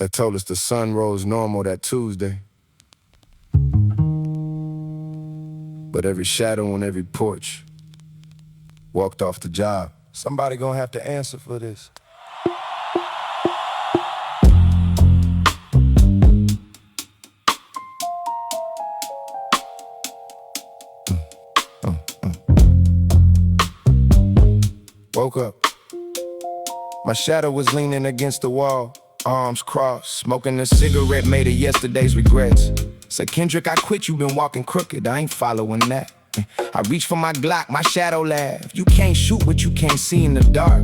that told us the sun rose normal that Tuesday. But every shadow on every porch walked off the job. Somebody gonna have to answer for this. Woke up. My shadow was leaning against the wall, arms crossed, smoking a cigarette made of yesterday's regrets. Said, Kendrick, I quit, you been walking crooked, I ain't following that. I reached for my Glock, my shadow laughed. You can't shoot what you can't see in the dark.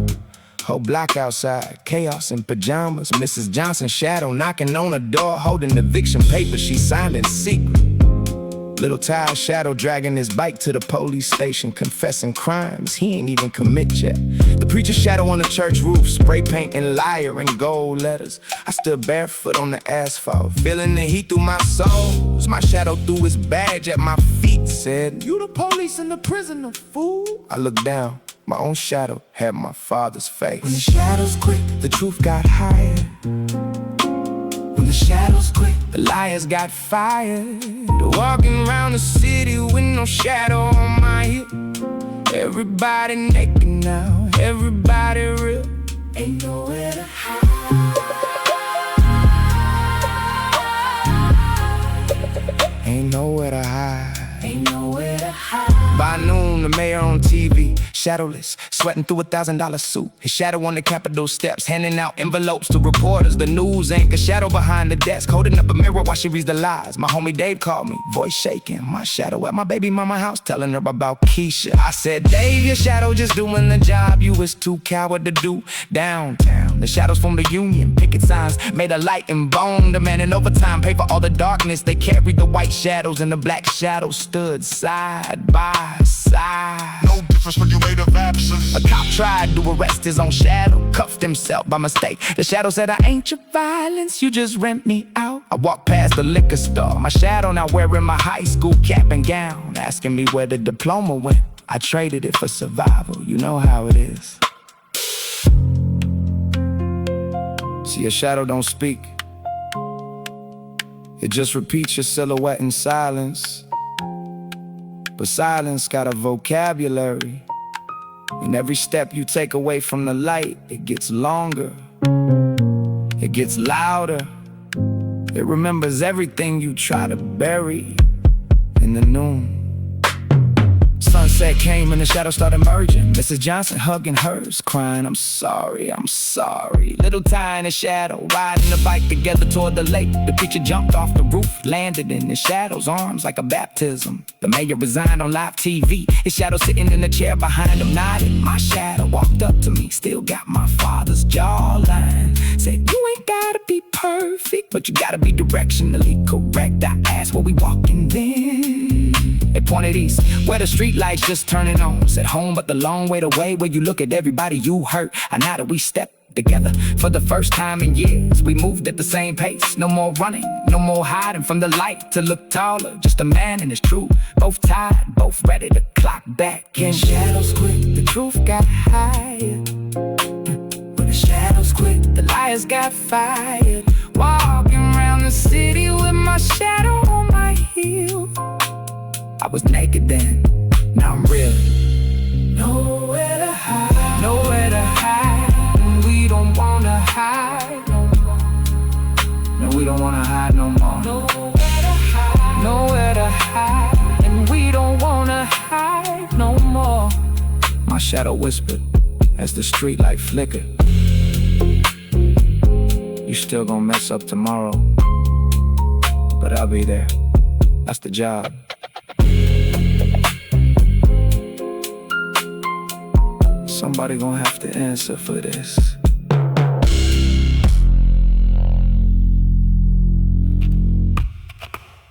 Whole block outside, chaos in pajamas. Mrs. Johnson's shadow knocking on the door, holding eviction papers she signed in secret. Little Ty's shadow dragging his bike to the police station, confessing crimes he ain't even commit yet. The preacher's shadow on the church roof, spray paint and liar in gold letters. I stood barefoot on the asphalt, feeling the heat through my soul. My shadow threw his badge at my feet, said, "You the police and the prisoner, fool." I looked down, my own shadow had my father's face. When the shadows quit, the truth got higher. When the shadows quit, the liars got fired. Walking around the city with no shadow on my hip. Everybody naked now, everybody real. Ain't nowhere to hide. Ain't nowhere to hide. Ain't nowhere to hide. By noon, the mayor on TV, shadowless, sweating through $1,000 suit. His shadow on the Capitol steps, handing out envelopes to reporters. The news anchor, shadow behind the desk, holding up a mirror while she reads the lies. My homie Dave called me, voice shaking. My shadow at my baby mama house, telling her about Keisha. I said, Dave, your shadow just doing the job you was too coward to do. Downtown, the shadows from the union, picket signs made of light and bone, demanding overtime pay for all the darkness. They carried the white shadows and the black shadows stood side by side. No difference when you made of absence. A cop tried to arrest his own shadow, cuffed himself by mistake. The shadow said, I ain't your violence, you just rent me out. I walked past the liquor store, my shadow now wearing my high school cap and gown, asking me where the diploma went. I traded it for survival, you know how it is. See, a shadow don't speak. It just repeats your silhouette in silence. But silence got a vocabulary. And every step you take away from the light, it gets longer. It gets louder. It remembers everything you try to bury in the noon. Sunset came and the shadows started merging. Mrs. Johnson hugging hers, crying, I'm sorry, I'm sorry. Little Ty in the shadow, riding the bike together toward the lake. The preacher jumped off the roof, landed in the shadow's arms like a baptism. The mayor resigned on live TV, his shadow sitting in the chair behind him nodded. My shadow walked up to me, still got my father's jawline. Said, you ain't gotta be perfect, but you gotta be directionally correct. I asked, where we walking then? It pointed east, where the street lights just turning on. Said home, but the long way away, where you look at everybody you hurt. And now that we stepped together for the first time in years, we moved at the same pace. No more running, no more hiding from the light to look taller. Just a man and his truth, both tired, both ready to clock back. And shadows quit, the truth got higher. When the shadows quit, the liars got fired. Walking around the city with my shadow on my heel. I was naked then, now I'm real. Nowhere to hide, nowhere to hide. And we don't wanna hide no more. No, we don't wanna hide no more. Nowhere to hide, nowhere to hide. And we don't wanna hide no more. My shadow whispered as the streetlight flickered. You still gonna mess up tomorrow, but I'll be there. That's the job. Somebody gonna have to answer for this.